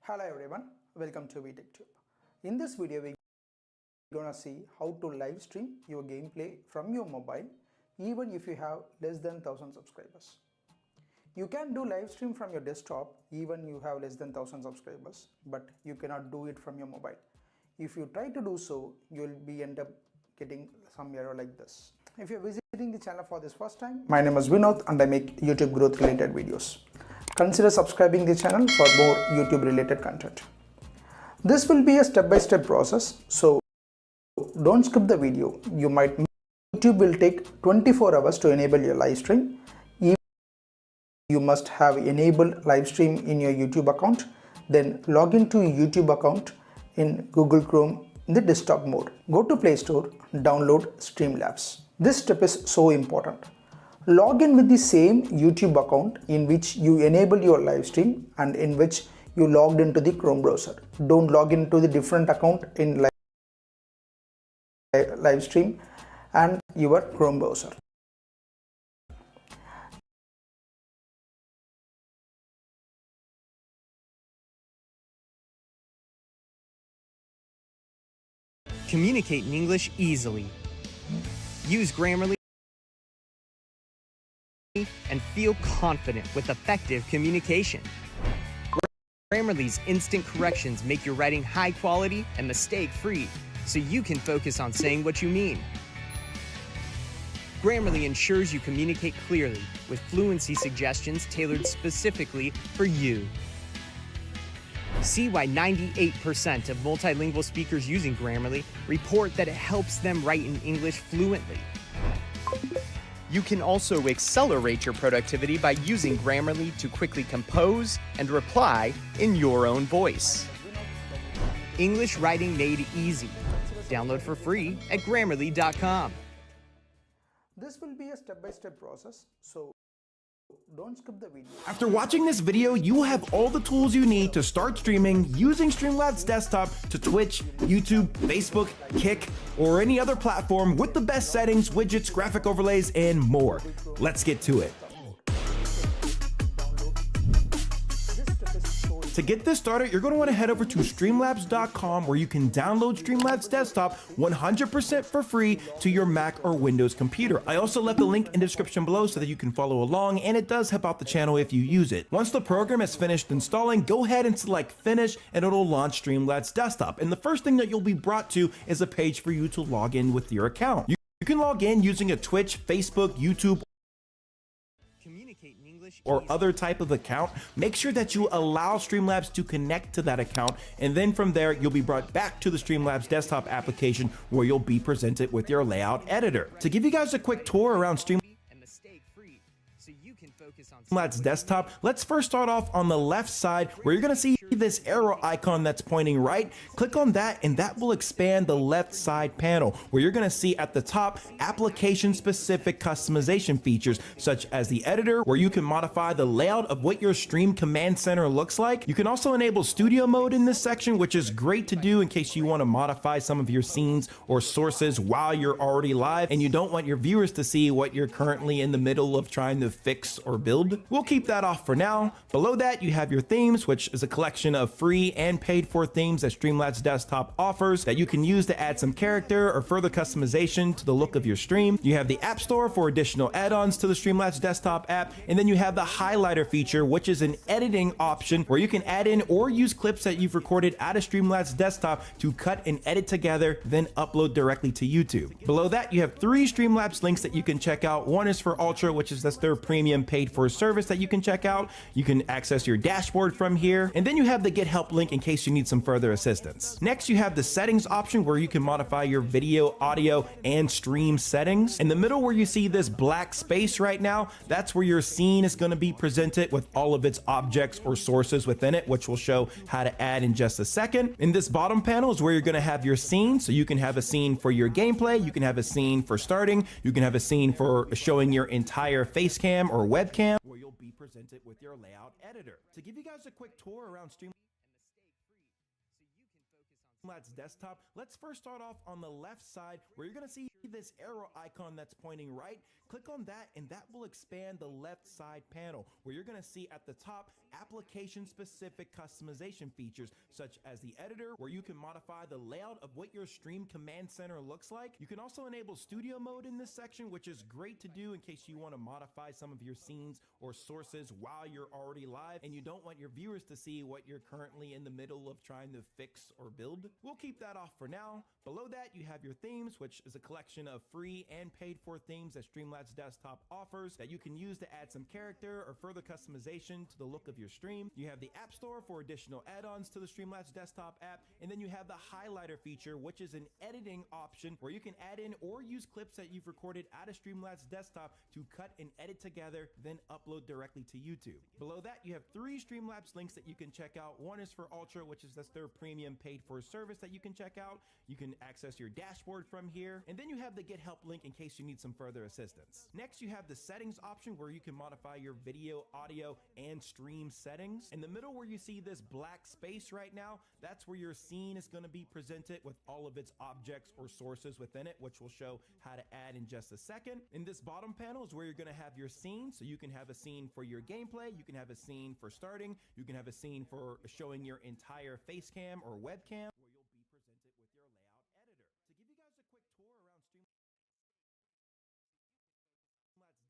Hello everyone, welcome to VTechTube. In this video we're gonna see how to live stream your gameplay from your mobile even if you have less than 1000 subscribers. You can do live stream from your desktop even you have less than 1000 subscribers, but you cannot do it from your mobile. If you try to do so, you'll be end up getting some error like this. If you're visiting the channel for this first time, my name is Vinod and I make YouTube growth related videos. Consider subscribing the channel for more YouTube related content. This will be a step-by-step process, so don't skip the video. YouTube will take 24 hours to enable your live stream. You must have enabled live stream in your YouTube account, then log into your YouTube account in Google Chrome in the desktop mode. Go to Play Store, download Streamlabs. This step is so important. Log in with the same YouTube account in which you enable your live stream and in which you logged into the Chrome browser. Don't log into the different account in live stream and your Chrome browser. Communicate in English easily. Use Grammarly and feel confident with effective communication. Grammarly's instant corrections make your writing high quality and mistake-free, so you can focus on saying what you mean. Grammarly ensures you communicate clearly with fluency suggestions tailored specifically for you. See why 98% of multilingual speakers using Grammarly report that it helps them write in English fluently. You can also accelerate your productivity by using Grammarly to quickly compose and reply in your own voice. English writing made easy. Download for free at Grammarly.com. This will be a step-by-step process, so don't skip the video. After watching this video, you will have all the tools you need to start streaming using Streamlabs Desktop to Twitch, YouTube, Facebook, Kick, or any other platform with the best settings, widgets, graphic overlays, and more. Let's get to it. To get this started, you're going to want to head over to streamlabs.com where you can download Streamlabs Desktop 100% for free to your Mac or Windows computer. I also left the link in the description below so that you can follow along, and it does help out the channel if you use it. Once the program is finished installing, go ahead and select Finish and it'll launch Streamlabs Desktop. And the first thing that you'll be brought to is a page for you to log in with your account. You can log in using a Twitch, Facebook, YouTube, or other type of account. Make sure that you allow Streamlabs to connect to that account, and then from there you'll be brought back to the Streamlabs desktop application where you'll be presented with your layout editor. To give you guys a quick tour around Streamlabs Desktop, let's first start off on the left side where you're going to see this arrow icon that's pointing right. Click on that and that will expand the left side panel where you're going to see at the top application specific customization features such as the editor where you can modify the layout of what your stream command center looks like. You can also enable studio mode in this section, which is great to do in case you want to modify some of your scenes or sources while you're already live and you don't want your viewers to see what you're currently in the middle of trying to fix or build. We'll keep that off for now. Below that you have your themes, which is a collection of free and paid for themes that Streamlabs Desktop offers that you can use to add some character or further customization to the look of your stream. You have the App Store for additional add-ons to the Streamlabs Desktop app, and then you have the highlighter feature, which is an editing option where you can add in or use clips that you've recorded out of Streamlabs Desktop to cut and edit together, then upload directly to YouTube. Below that you have 3 Streamlabs links that you can check out. One is for Ultra, which is that's their premium paid for service that you can check out. You can access your dashboard from here, and then you have the Get Help link in case you need some further assistance. Next you have the settings option where you can modify your video, audio, and stream settings. In the middle where you see this black space right now, that's where your scene is going to be presented with all of its objects or sources within it, which we'll show how to add in just a second. In this bottom panel is where you're going to have your scene, so you can have a scene for your gameplay, you can have a scene for starting, you can have a scene for showing your entire face cam or webcam, where you'll be presented with your layout editor. To give you guys a quick tour around Streamlabs Streamlabs desktop, let's first start off on the left side where you're going to see this arrow icon that's pointing right. Click on that and that will expand the left side panel where you're going to see at the top application specific customization features such as the editor where you can modify the layout of what your stream command center looks like. You can also enable studio mode in this section, which is great to do in case you want to modify some of your scenes or sources while you're already live and you don't want your viewers to see what you're currently in the middle of trying to fix or build. We'll keep that off for now. Below that, you have your themes, which is a collection of free and paid for themes that Streamlabs Desktop offers that you can use to add some character or further customization to the look of your stream. You have the App Store for additional add-ons to the Streamlabs Desktop app, and then you have the highlighter feature, which is an editing option where you can add in or use clips that you've recorded out of Streamlabs Desktop to cut and edit together, then upload directly to YouTube. Below that, you have 3 Streamlabs links that you can check out. One is for Ultra, which is that's their premium paid for service that you can check out. You can access your dashboard from here, and then you have the Get Help link in case you need some further assistance. Next, you have the settings option where you can modify your video, audio, and stream settings. In the middle where you see this black space right now, that's where your scene is going to be presented with all of its objects or sources within it, which we'll show how to add in just a second. In this bottom panel is where you're going to have your scene, so you can have a scene for your gameplay, you can have a scene for starting, you can have a scene for showing your entire face cam or webcam, where you'll be presented with your layout editor. To give you guys a quick tour around Streamlabs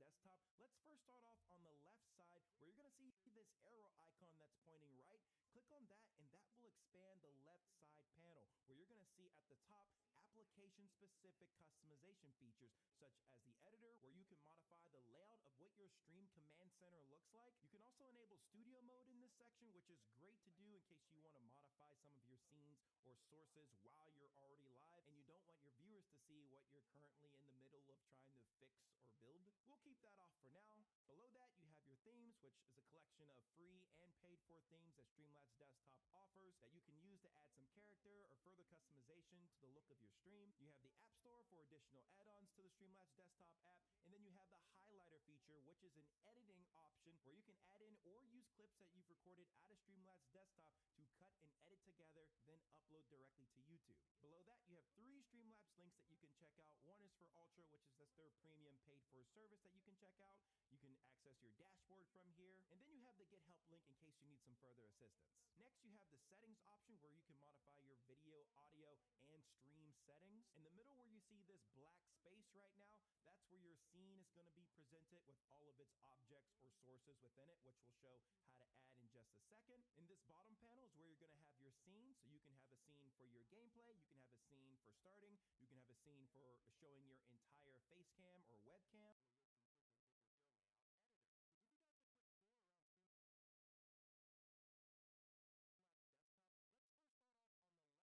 desktop, let's first start off on the left side where you're going to see this arrow icon that's pointing right. Click on that and that will expand the left side panel where you're going to see at the top application specific customization features such as the editor where you can modify the layout of what your stream command center looks like. You can also enable studio mode in this section, which is great to do in case you want to modify some of your scenes or sources while you're already live and you don't want your viewers to see what you're currently in the middle of trying to fix or build. We'll keep that off for now. Below that, you have your themes, which is a collection of free and paid for themes that Streamlabs Desktop offers that you can use to add some character or further customization to the look of your stream. You have the App Store for additional add-ons to the Streamlabs Desktop app, and then you have the highlighter feature, which is an editing option where you can add in or use clips that you've recorded out of Streamlabs Desktop to cut and edit together, then upload directly to YouTube. Below that, you have 3 Streamlabs links that you can check out. One is for Ultra, which is that's their premium paid for service that you can check out. You can access your dashboard from here, and then you have the Get Help link in case you need some further assistance. Next, you have the settings option where you can modify your video, audio, and stream settings. In the middle where you see this black space right now, that's where your scene is going to be presented with all of its objects or sources within it, which we'll show how to add in just a second. In this bottom panel is where you're going to have your scene, so you can have a scene for your gameplay, you can have a scene for starting, you can have a scene for showing your entire face cam or webcam, or you'll be presented with your layout editor. To give you guys a quick tour around Streamlabs Desktop, let's first start off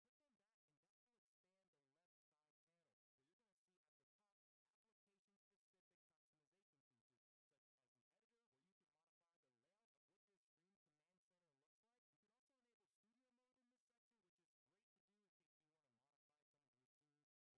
on the left side where you're going to see this arrow icon that's pointing right. Click on that and that will expand the left side panel where you're going to see at the top application specific customization features such as the editor where you can modify the layout of what your stream command center looks like. You can also enable studio mode in this section, which is great to do in case you want to modify some of your scenes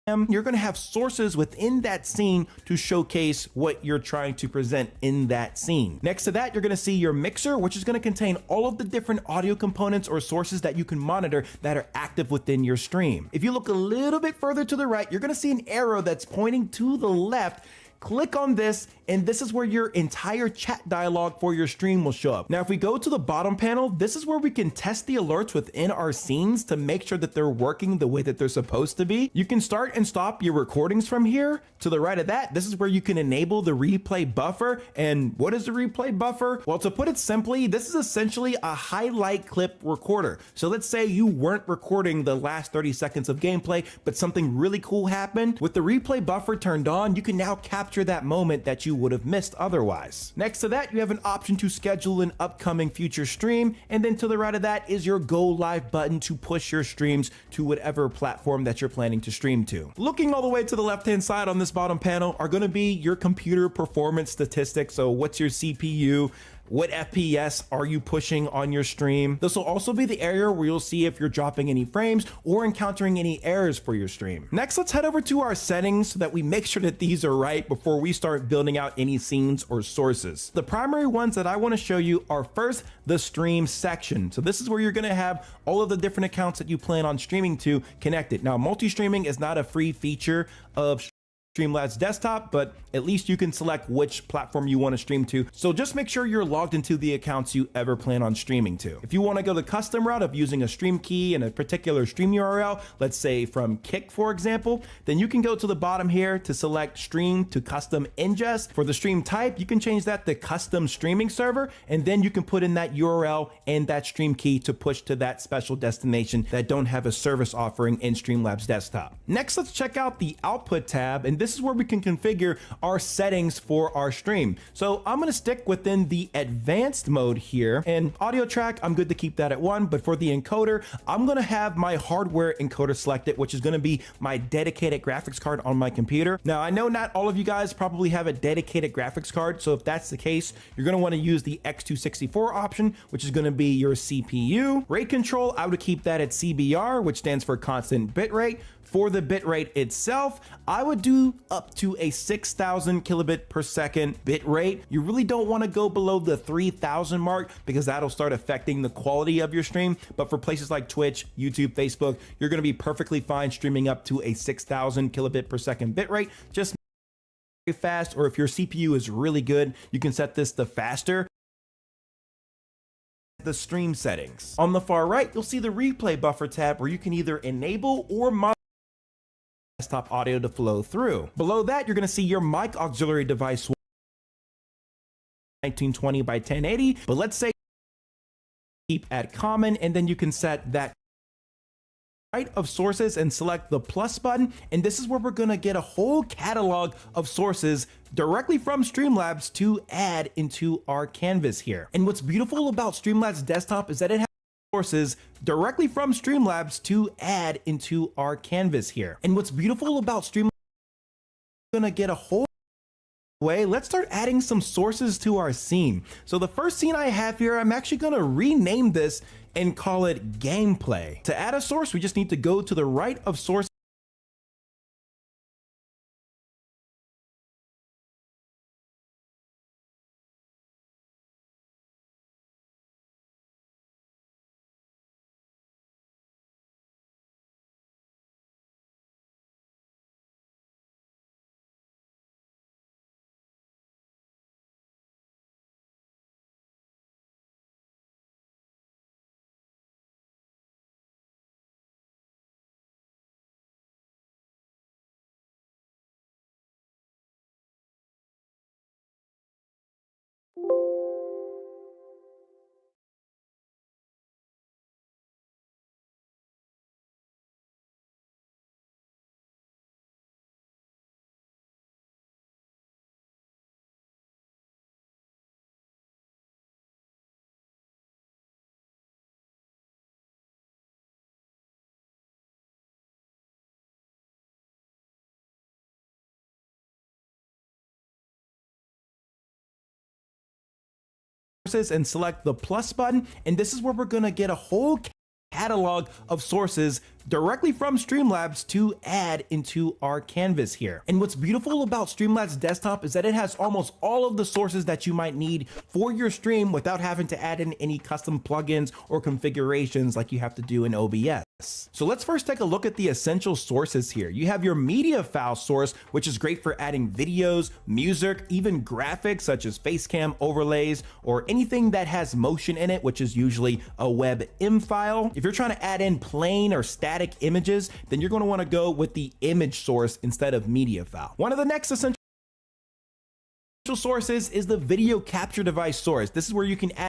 you're going to have sources within that scene to showcase what you're trying to present in that scene. Next to that, you're going to see your mixer, which is going to contain all of the different audio components or sources that you can monitor that are active within your stream. If you look a little bit further to the right, you're going to see an arrow that's pointing to the left. Click on this, and this is where your entire chat dialogue for your stream will show up. Now, if we go to the bottom panel, this is where we can test the alerts within our scenes to make sure that they're working the way that they're supposed to be. You can start and stop your recordings from here. To the right of that, this is where you can enable the replay buffer. And what is the replay buffer? Well, to put it simply, this is essentially a highlight clip recorder. So let's say you weren't recording the last 30 seconds of gameplay, but something really cool happened. With the replay buffer turned on, you can now capture that moment that you would have missed otherwise. Next to that, you have an option to schedule an upcoming future stream, and then to the right of that is your go live button to push your streams to whatever platform that you're planning to stream to. Looking all the way to the left hand side on this bottom panel are going to be your computer performance statistics. So what's your CPU? What FPS are you pushing on your stream? This will also be the area where you'll see if you're dropping any frames or encountering any errors for your stream. Next, let's head over to our settings so that we make sure that these are right before we start building out any scenes or sources. The primary ones that I want to show you are first the stream section. So this is where you're going to have all of the different accounts that you plan on streaming to connected. Now, multi-streaming is not a free feature of Streamlabs desktop, but at least you can select which platform you want to stream to. So just make sure you're logged into the accounts you ever plan on streaming to. If you want to go the custom route of using a stream key and a particular stream URL, let's say from Kick, for example, then you can go to the bottom here to select stream to custom ingest. For the stream type, you can change that to custom streaming server, and then you can put in that URL and that stream key to push to that special destination that don't have a service offering in Streamlabs desktop. Next, let's check out the output tab, and this is where we can configure our settings for our stream. So I'm going to stick within the advanced mode here, and audio track, I'm good to keep that at 1, but for the encoder, I'm going to have my hardware encoder selected, which is going to be my dedicated graphics card on my computer. Now, I know not all of you guys probably have a dedicated graphics card, so if that's the case, you're going to want to use the X264 option, which is going to be your CPU. Rate control, I would keep that at CBR, which stands for constant bitrate. For the bitrate itself, I would do up to a 6,000 kilobit per second bitrate. You really don't want to go below the 3,000 mark because that'll start affecting the quality of your stream. But for places like Twitch, YouTube, Facebook, you're going to be perfectly fine streaming up to a 6,000 kilobit per second bitrate. Just very fast, or if your CPU is really good, you can set this to faster. The stream settings. On the far right, you'll see the replay buffer tab where you can either enable or monitor desktop audio to flow through. Below that, you're going to see your mic auxiliary device 1920 by 1080, but let's say keep at common, and then you can set that right of sources and select the plus button, and this is where we're going to get a whole catalog of sources directly from Streamlabs to add into our canvas here. And what's beautiful about Streamlabs desktop is that it has sources directly from Streamlabs to add into our canvas here. And what's beautiful about Streamlabs, we're gonna get a whole way. Let's start adding some sources to our scene. So the first scene I have here, I'm actually gonna rename this and call it gameplay. To add a source, we just need to go to the right of source and select the plus button, and this is where we're gonna get a whole catalog of sources directly from Streamlabs to add into our canvas here. And what's beautiful about Streamlabs Desktop is that it has almost all of the sources that you might need for your stream without having to add in any custom plugins or configurations like you have to do in OBS. So let's first take a look at the essential sources here. You have your media file source, which is great for adding videos, music, even graphics such as facecam overlays or anything that has motion in it, which is usually a WebM file. If you're trying to add in plain or static images, then you're going to want to go with the image source instead of media file. One of the next essential sources is the video capture device source. This is where you can add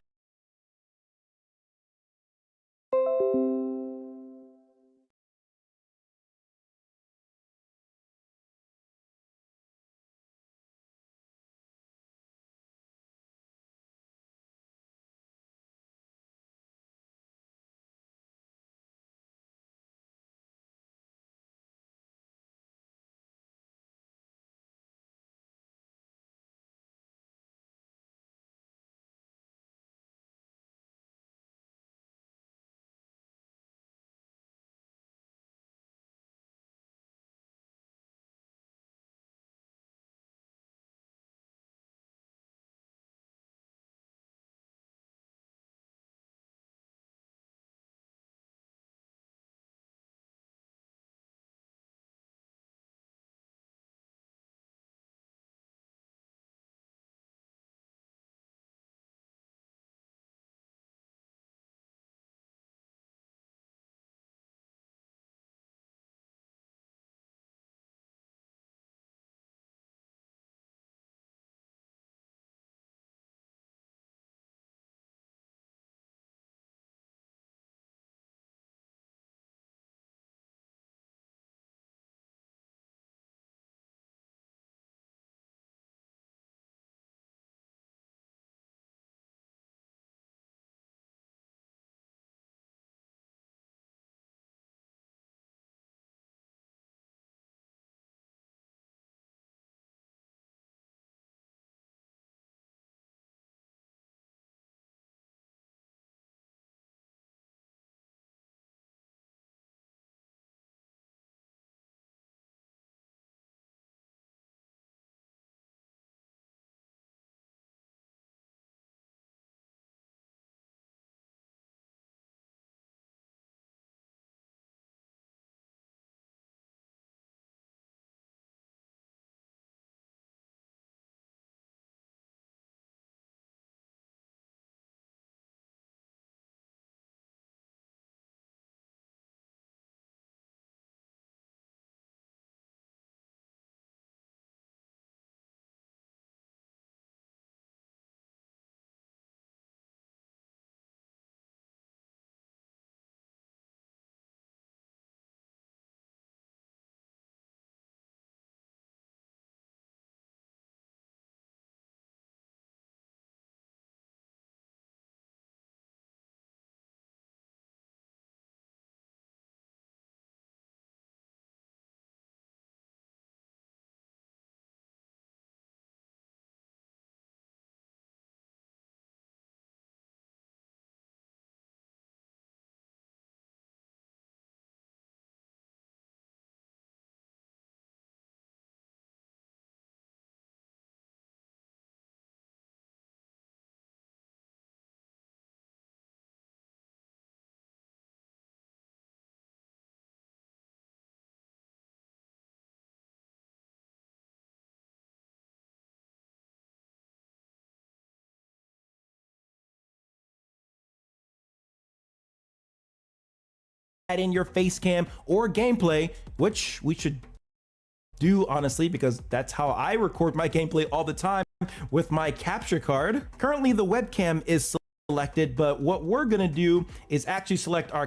in your face cam or gameplay, which we should do honestly, because that's how I record my gameplay all the time with my capture card. Currently the webcam is selected, but what we're gonna do is actually select our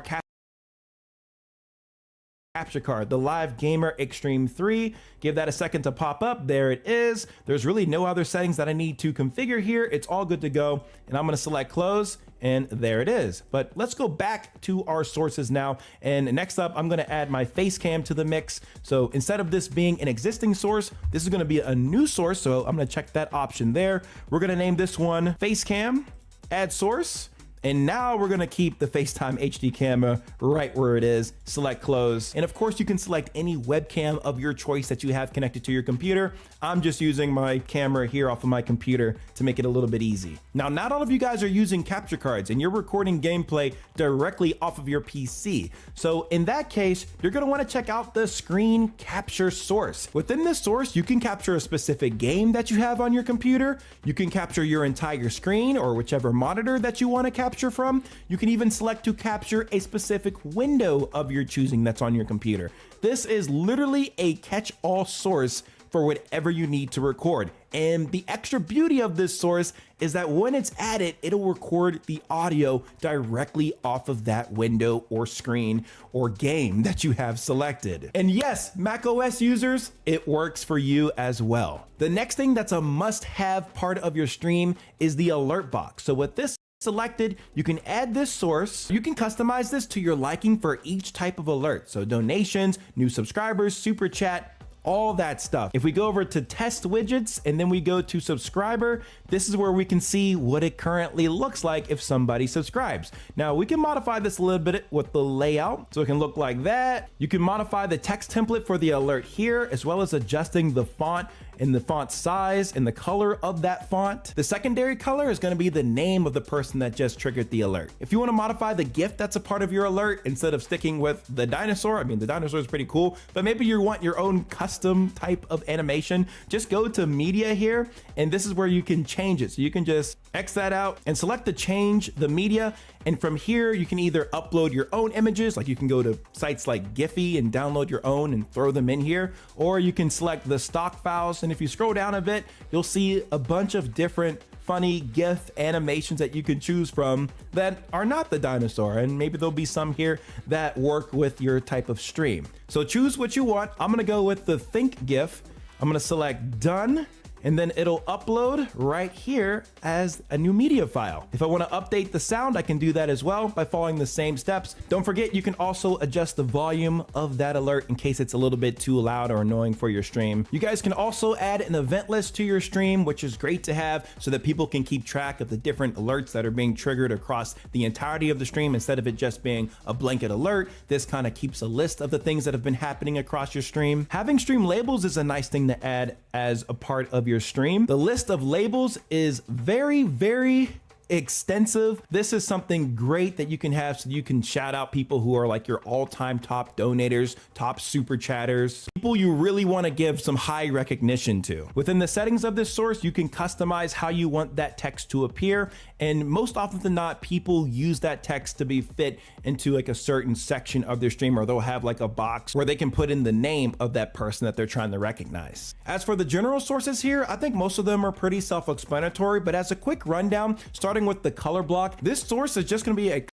capture card, the Live Gamer Extreme 3. Give that a second to pop up. There it is. There's really no other settings that I need to configure here. It's all good to go. And I'm going to select close, and there it is. But let's go back to our sources now. And next up, I'm going to add my face cam to the mix. So instead of this being an existing source, this is going to be a new source. So I'm going to check that option there. We're going to name this one face cam, add source. And now we're gonna keep the FaceTime HD camera right where it is, select close. And of course you can select any webcam of your choice that you have connected to your computer. I'm just using my camera here off of my computer to make it a little bit easy. Now, not all of you guys are using capture cards and you're recording gameplay directly off of your PC. So in that case, you're gonna wanna check out the screen capture source. Within this source, you can capture a specific game that you have on your computer. You can capture your entire screen or whichever monitor that you wanna capture from. You can even select to capture a specific window of your choosing that's on your computer. This is literally a catch-all source for whatever you need to record. And the extra beauty of this source is that when it's added, it'll record the audio directly off of that window or screen or game that you have selected. And yes, macOS users, it works for you as well. The next thing that's a must-have part of your stream is the alert box. So with this selected, you can add this source. You can customize this to your liking for each type of alert. So donations, new subscribers, super chat, all that stuff. If we go over to test widgets and then we go to subscriber, this is where we can see what it currently looks like if somebody subscribes. Now we can modify this a little bit with the layout so it can look like that. You can modify the text template for the alert here, as well as adjusting the font and the font size and the color of that font. The secondary color is going to be the name of the person that just triggered the alert. If you want to modify the GIF that's a part of your alert, instead of sticking with the dinosaur, I mean, the dinosaur is pretty cool, but maybe you want your own custom type of animation, just go to media here, and this is where you can change it. So you can just X that out and select to change the media. And from here, you can either upload your own images, like you can go to sites like Giphy and download your own and throw them in here, or you can select the stock files. And if you scroll down a bit, you'll see a bunch of different funny GIF animations that you can choose from that are not the dinosaur. And maybe there'll be some here that work with your type of stream. So choose what you want. I'm gonna go with the Think GIF. I'm gonna select done, and then it'll upload right here as a new media file. If I want to update the sound, I can do that as well by following the same steps. Don't forget, you can also adjust the volume of that alert in case it's a little bit too loud or annoying for your stream. You guys can also add an event list to your stream, which is great to have so that people can keep track of the different alerts that are being triggered across the entirety of the stream. Instead of it just being a blanket alert, this kind of keeps a list of the things that have been happening across your stream. Having stream labels is a nice thing to add as a part of your stream. The list of labels is very extensive. This is something great that you can have so you can shout out people who are like your all-time top donators, top super chatters, people you really want to give some high recognition to. Within the settings of this source, you can customize how you want that text to appear. And most often than not, people use that text to be fit into like a certain section of their stream, or they'll have like a box where they can put in the name of that person that they're trying to recognize. As for the general sources here, I think most of them are pretty self-explanatory, but as a quick rundown, starting with the color block, this source is just going to be a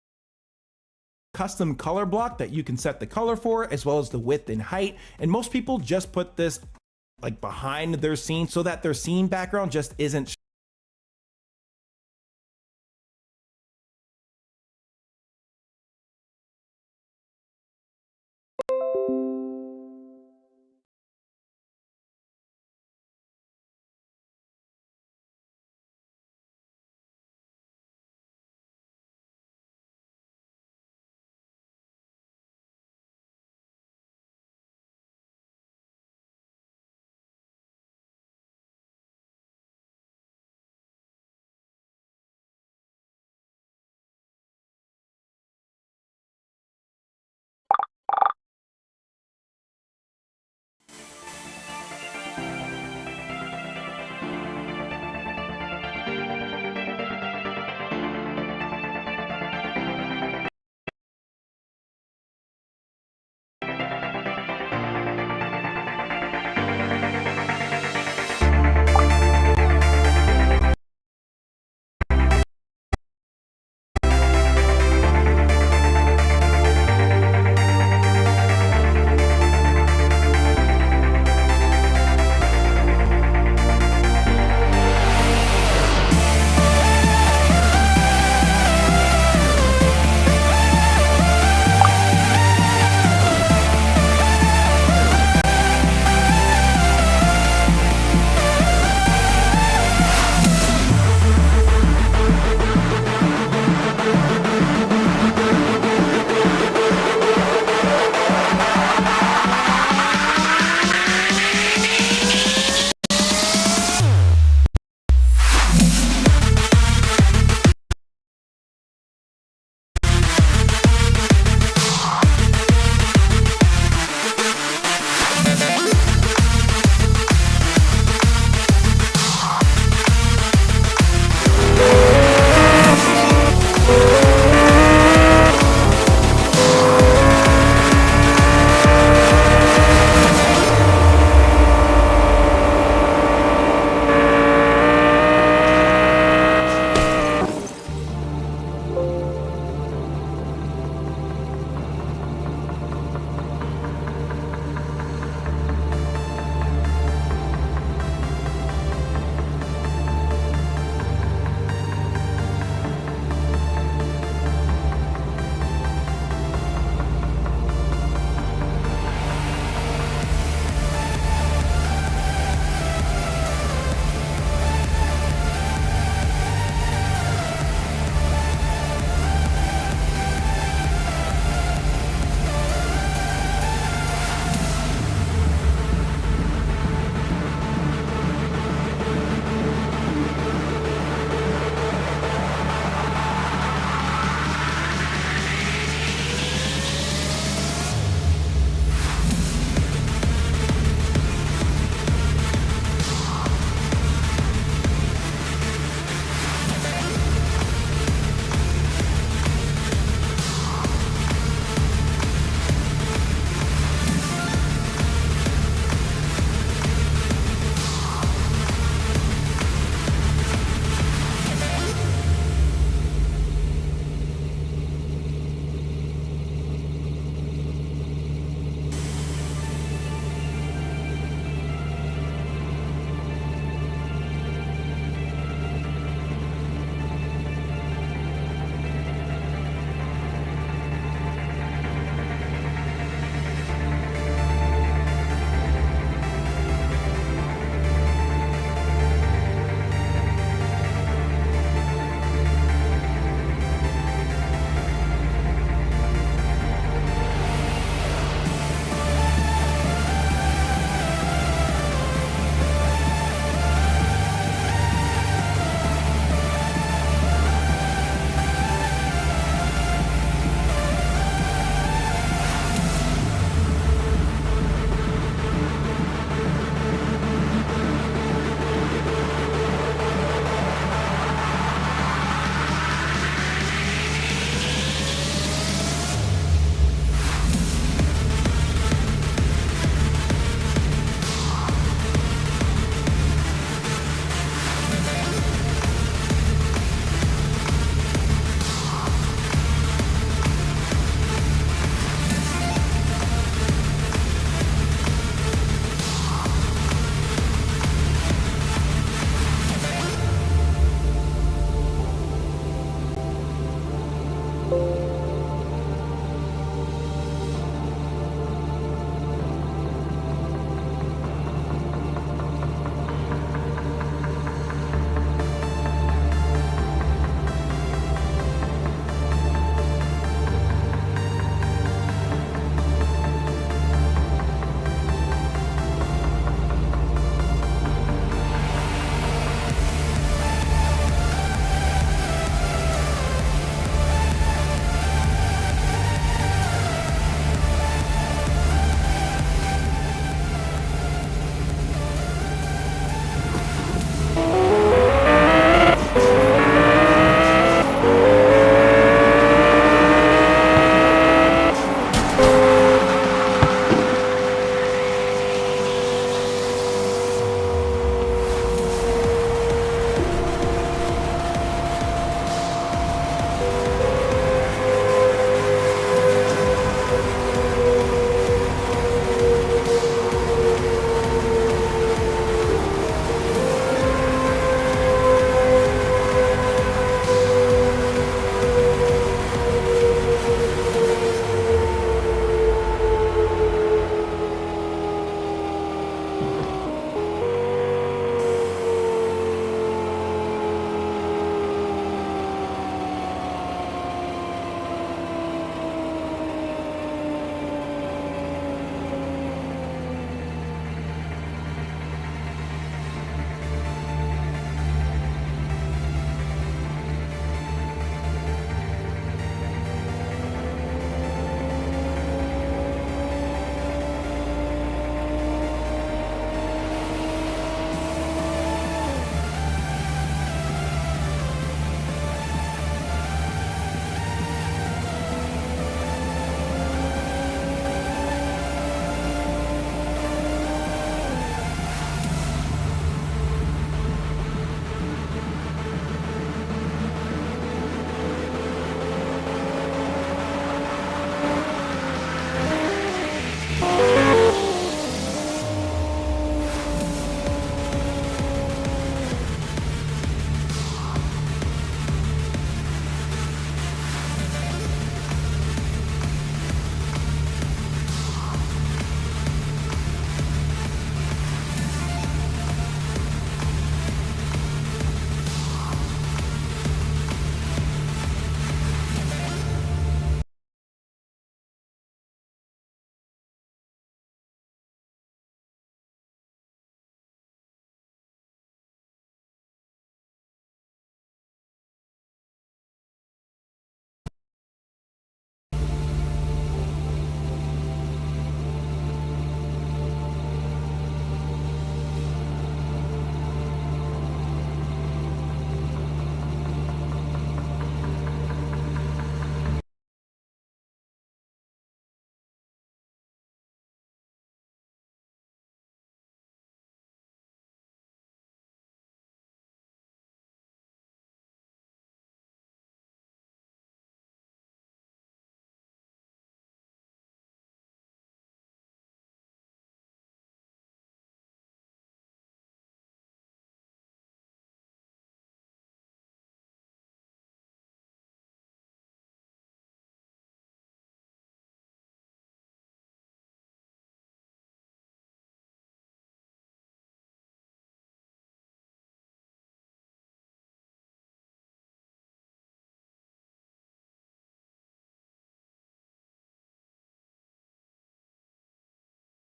custom color block that you can set the color for, as well as the width and height. And most people just put this like behind their scene so that their scene background just isn't